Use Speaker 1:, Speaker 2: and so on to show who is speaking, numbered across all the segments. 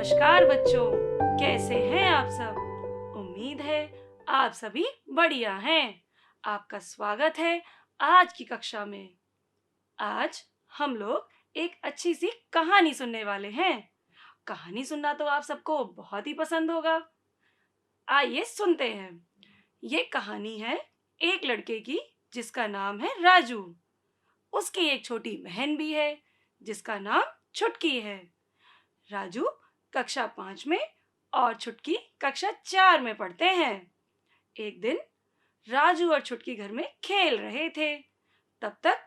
Speaker 1: नमस्कार बच्चों, कैसे हैं आप सब? उम्मीद है आप सभी बढ़िया हैं। आपका स्वागत है आज की कक्षा में। आज हम लोग एक अच्छी सी कहानी सुनने वाले हैं। कहानी सुनना तो आप सबको बहुत ही पसंद होगा। आइए सुनते हैं। ये कहानी है एक लड़के की जिसका नाम है राजू। उसकी एक छोटी बहन भी है जिसका नाम छुटकी है। राजू कक्षा 5 में और छुटकी कक्षा 4 में पढ़ते हैं। एक दिन राजू और छुटकी घर में खेल रहे थे। तब तक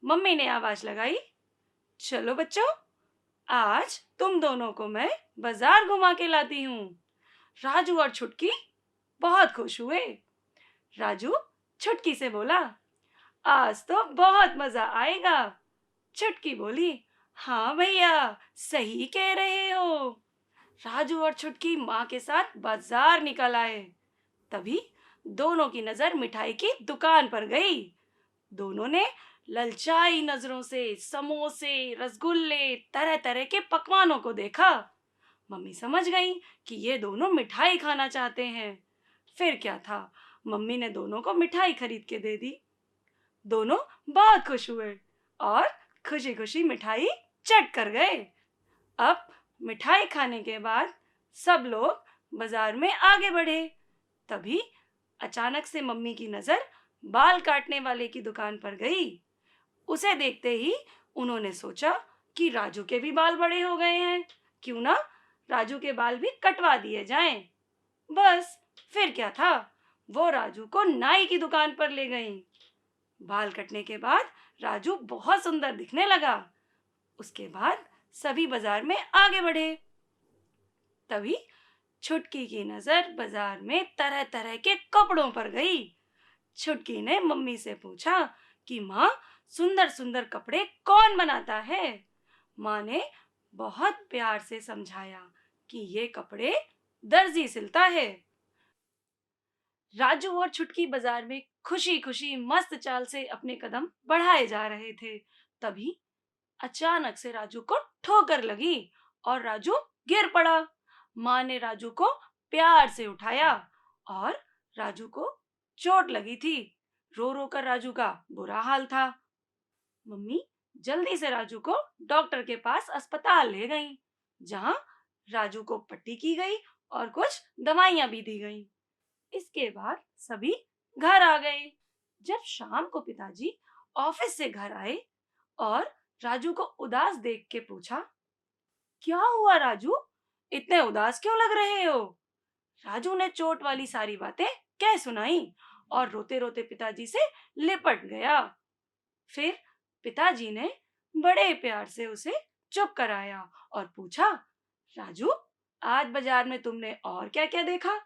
Speaker 1: मम्मी ने आवाज लगाई, चलो बच्चों, आज तुम दोनों को मैं बाजार घुमा के लाती हूँ। राजू और छुटकी बहुत खुश हुए। राजू छुटकी से बोला, आज तो बहुत मजा आएगा। छुटकी बोली, हाँ भैया, सही कह रहे हो। राजू और छुटकी माँ के साथ बाजार निकल आए। तभी दोनों की नजर मिठाई की दुकान पर गई। दोनों ने ललचाई नजरों से समोसे, रसगुल्ले, तरह तरह के पकवानों को देखा। मम्मी समझ गई कि ये दोनों मिठाई खाना चाहते हैं। फिर क्या था, मम्मी ने दोनों को मिठाई खरीद के दे दी। दोनों बहुत खुश हुए और खुशी खुशी मिठाई चट कर गए। अब मिठाई खाने के बाद सब लोग बाजार में आगे बढ़े। तभी अचानक से मम्मी की नजर बाल काटने वाले की दुकान पर गई। उसे देखते ही उन्होंने सोचा कि राजू के भी बाल बड़े हो गए हैं, क्यों ना राजू के बाल भी कटवा दिए जाएं। बस फिर क्या था, वो राजू को नाई की दुकान पर ले गईं। बाल कटने के बाद राजू बहुत सुंदर दिखने लगा। उसके बाद सभी बाजार में आगे बढ़े। तभी छुटकी की नजर बाजार में तरह तरह के कपड़ों पर गई। छुटकी ने मम्मी से पूछा कि माँ, सुंदर सुंदर कपड़े कौन बनाता है? माँ ने बहुत प्यार से समझाया कि ये कपड़े दर्जी सिलता है। राजू और छुटकी बाजार में खुशी खुशी मस्त चाल से अपने कदम बढ़ाए जा रहे थे। तभी अचानक से राजू को ठोकर लगी और राजू गिर पड़ा। माँ ने राजू को प्यार से उठाया और राजू को चोट लगी थी। रो रो कर राजू का बुरा हाल था। मम्मी जल्दी से राजू को डॉक्टर के पास अस्पताल ले गईं, जहां राजू को पट्टी की गई और कुछ दवाइयां भी दी गईं। इसके बाद सभी घर आ गए। जब शाम को पिताजी ऑफिस से घर आए और राजू को उदास देख के पूछा, क्या हुआ राजू, इतने उदास क्यों लग रहे हो? राजू ने चोट वाली सारी बातें कह सुनाई और रोते रोते पिताजी से लिपट गया। फिर पिताजी ने बड़े प्यार से उसे चुप कराया और पूछा, राजू, आज बाजार में तुमने और क्या क्या देखा?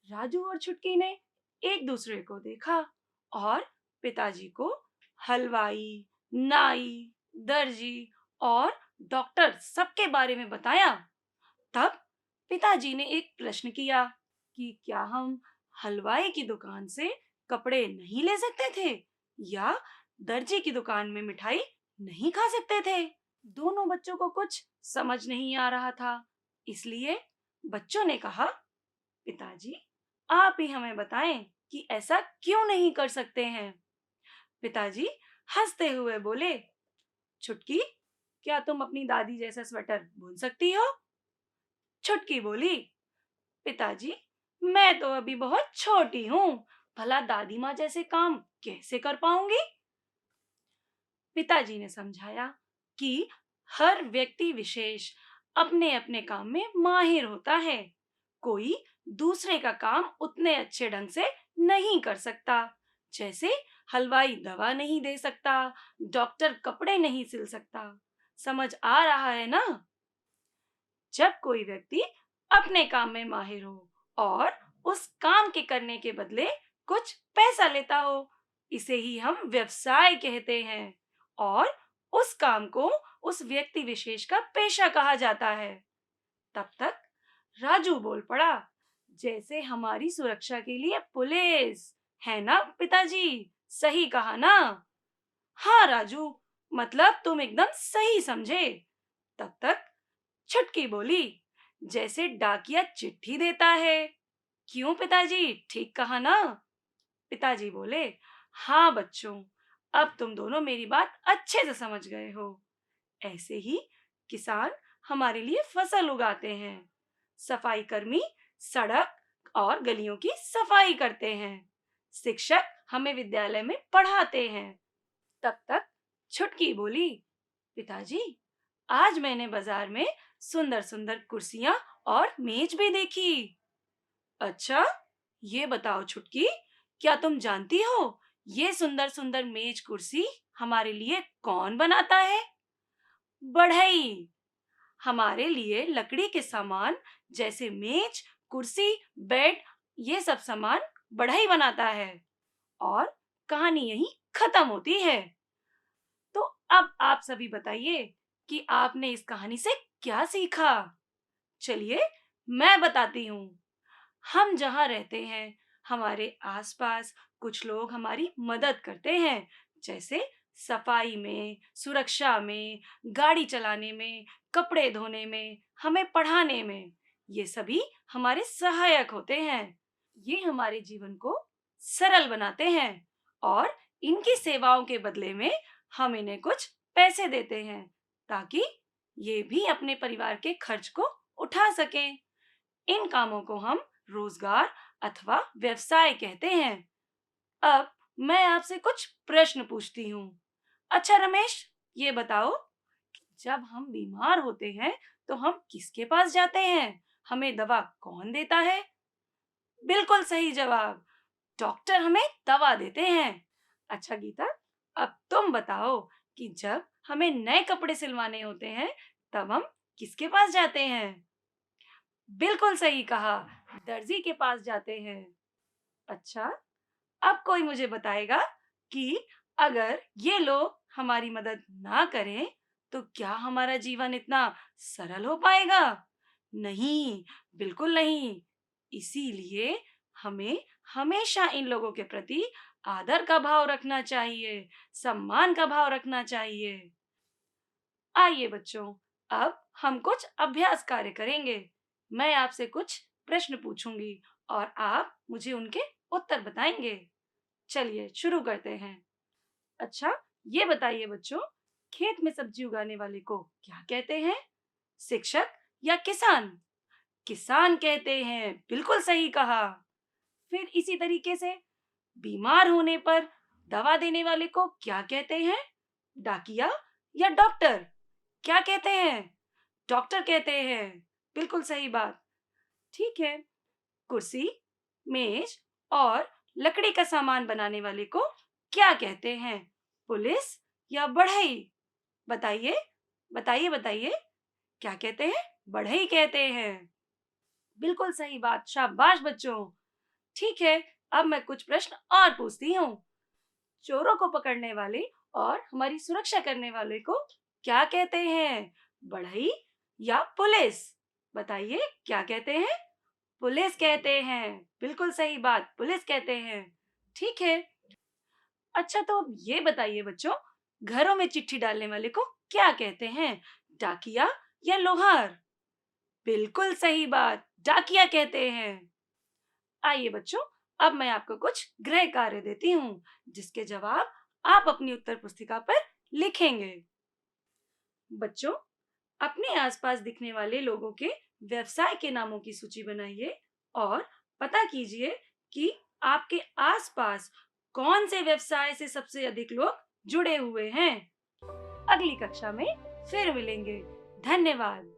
Speaker 1: राजू और छुटकी ने एक दूसरे को देखा और पिताजी को हलवाई, नाई, दर्जी और डॉक्टर सबके बारे में बताया। तब पिताजी ने एक प्रश्न किया कि क्या हम हलवाई की दुकान से कपड़े नहीं ले सकते थे या दर्जी की दुकान में मिठाई नहीं खा सकते थे? दोनों बच्चों को कुछ समझ नहीं आ रहा था। इसलिए बच्चों ने कहा, पिताजी, आप ही हमें बताएं कि ऐसा क्यों नहीं कर सकते हैं? पिताजी हंसते हुए बोले, छुटकी, क्या तुम अपनी दादी जैसा स्वेटर बुन सकती हो? छुटकी बोली, पिताजी, मैं तो अभी बहुत छोटी हूँ, भला दादी माँ जैसे काम कैसे कर पाऊंगी? पिताजी ने समझाया कि हर व्यक्ति विशेष अपने अपने काम में माहिर होता है। कोई दूसरे का काम उतने अच्छे ढंग से नहीं कर सकता। जैसे हलवाई दवा नहीं दे सकता, डॉक्टर कपड़े नहीं सिल सकता। समझ आ रहा है ना? जब कोई व्यक्ति अपने काम में माहिर हो और उस काम के करने के बदले कुछ पैसा लेता हो, इसे ही हम व्यवसाय कहते हैं और उस काम को उस व्यक्ति विशेष का पेशा कहा जाता है। तब तक राजू बोल पड़ा, जैसे हमारी सुरक्षा के लिए पुलिस, है ना पिताजी? सही कहा ना? हाँ राजू, मतलब तुम एकदम सही समझे। तब तक छुटकी बोली, जैसे डाकिया चिट्ठी देता है। क्यों पिताजी, ठीक कहा ना? पिताजी बोले, हाँ बच्चों, अब तुम दोनों मेरी बात अच्छे से समझ गए हो। ऐसे ही किसान हमारे लिए फसल उगाते हैं, सफाई कर्मी सड़क और गलियों की सफाई करते हैं, शिक्षक हमें विद्यालय में पढ़ाते हैं। तब तक छुटकी बोली, पिताजी, आज मैंने बाजार में सुंदर सुंदर कुर्सियां और मेज भी देखी। अच्छा, ये बताओ छुटकी, क्या तुम जानती हो ये सुंदर सुंदर मेज कुर्सी हमारे लिए कौन बनाता है? बढ़ई हमारे लिए लकड़ी के सामान जैसे मेज, कुर्सी, बेड, ये सब सामान बढ़ई बनाता है। और कहानी यहीं खत्म होती है। तो अब आप सभी बताइए कि आपने इस कहानी से क्या सीखा? चलिए मैं बताती हूँ। हम जहाँ रहते हैं, हमारे आसपास कुछ लोग हमारी मदद करते हैं, जैसे सफाई में, सुरक्षा में, गाड़ी चलाने में, कपड़े धोने में, हमें पढ़ाने में। ये सभी हमारे सहायक होते हैं। ये हमारे जीवन को सरल बनाते हैं और इनकी सेवाओं के बदले में हम इन्हें कुछ पैसे देते हैं, ताकि ये भी अपने परिवार के खर्च को उठा सकें। इन कामों को हम रोजगार अथवा व्यवसाय कहते हैं। अब मैं आपसे कुछ प्रश्न पूछती हूँ। अच्छा रमेश, ये बताओ, जब हम बीमार होते हैं तो हम किसके पास जाते हैं? हमें दवा कौन देता है? बिल्कुल सही जवाब, डॉक्टर हमें दवा देते हैं। अच्छा गीता, अब तुम बताओ कि जब हमें नए कपड़े सिलवाने होते हैं, तब हम किसके पास जाते हैं? बिल्कुल सही कहा, दर्जी के पास जाते हैं। अच्छा, अब कोई मुझे बताएगा कि अगर ये लोग हमारी मदद ना करें, तो क्या हमारा जीवन इतना सरल हो पाएगा? नहीं, बिल्कुल नहीं। इसीलिए हमें हमेशा इन लोगों के प्रति आदर का भाव रखना चाहिए, सम्मान का भाव रखना चाहिए। आइए बच्चों, अब हम कुछ अभ्यास कार्य करेंगे। मैं आपसे कुछ प्रश्न पूछूंगी और आप मुझे उनके उत्तर बताएंगे। चलिए शुरू करते हैं। अच्छा, ये बताइए बच्चों, खेत में सब्जी उगाने वाले को क्या कहते हैं? शिक्षक या किसान? किसान कहते हैं, बिल्कुल सही कहा। फिर इसी तरीके से बीमार होने पर दवा देने वाले को क्या कहते हैं? डाकिया या डॉक्टर? क्या कहते हैं? डॉक्टर कहते हैं। बिल्कुल सही बात। ठीक है। कुर्सी, मेज और लकड़ी का सामान बनाने वाले को क्या कहते हैं? पुलिस या बढ़ई? बताइए, बताइए, बताइए। क्या कहते हैं? बढ़ई कहते हैं। बिल्कुल सही बात, शाबाश बच्चों। ठीक है, अब मैं कुछ प्रश्न और पूछती हूँ। चोरों को पकड़ने वाले और हमारी सुरक्षा करने वाले को क्या कहते हैं? बढ़ई या पुलिस? बताइए, क्या कहते हैं? पुलिस कहते हैं। बिल्कुल सही बात, पुलिस कहते हैं। ठीक है। अच्छा, तो अब ये बताइए बच्चों, घरों में चिट्ठी डालने वाले को क्या कहते हैं? डाकिया या लोहार? बिल्कुल सही बात, डाकिया कहते हैं। आइए बच्चों, अब मैं आपको कुछ गृह कार्य देती हूँ, जिसके जवाब आप अपनी उत्तर पुस्तिका पर लिखेंगे। बच्चों, अपने आसपास दिखने वाले लोगों के व्यवसाय के नामों की सूची बनाइए और पता कीजिए कि आपके आसपास कौन से व्यवसाय से सबसे अधिक लोग जुड़े हुए हैं। अगली कक्षा में फिर मिलेंगे। धन्यवाद।